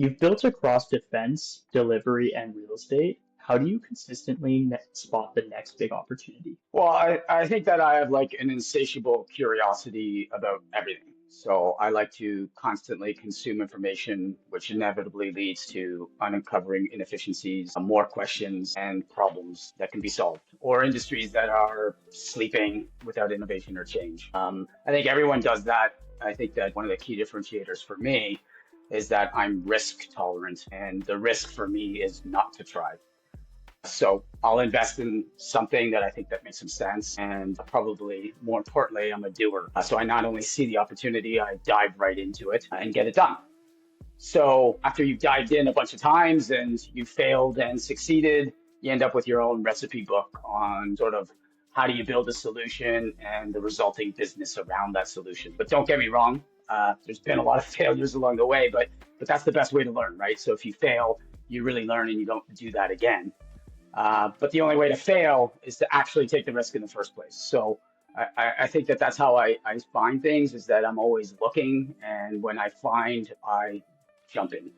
You've built across defense, delivery, and real estate. How do you consistently spot the next big opportunity? Well, I think that I have like an insatiable curiosity about everything. So I like to constantly consume information, which inevitably leads to uncovering inefficiencies, more questions and problems that can be solved, or industries that are sleeping without innovation or change. I think everyone does that. I think that one of the key differentiators for me is that I'm risk tolerant, and the risk for me is not to try. So I'll invest in something that I think that makes some sense. And probably more importantly, I'm a doer. So I not only see the opportunity, I dive right into it and get it done. So after you've dived in a bunch of times and you failed and succeeded, you end up with your own recipe book on sort of how do you build a solution and the resulting business around that solution. But don't get me wrong, there's been a lot of failures along the way, but that's the best way to learn, right? So if you fail, you really learn and you don't do that again. But the only way to fail is to actually take the risk in the first place. So I think that that's how I find things is that I'm always looking. And when I find, I jump in.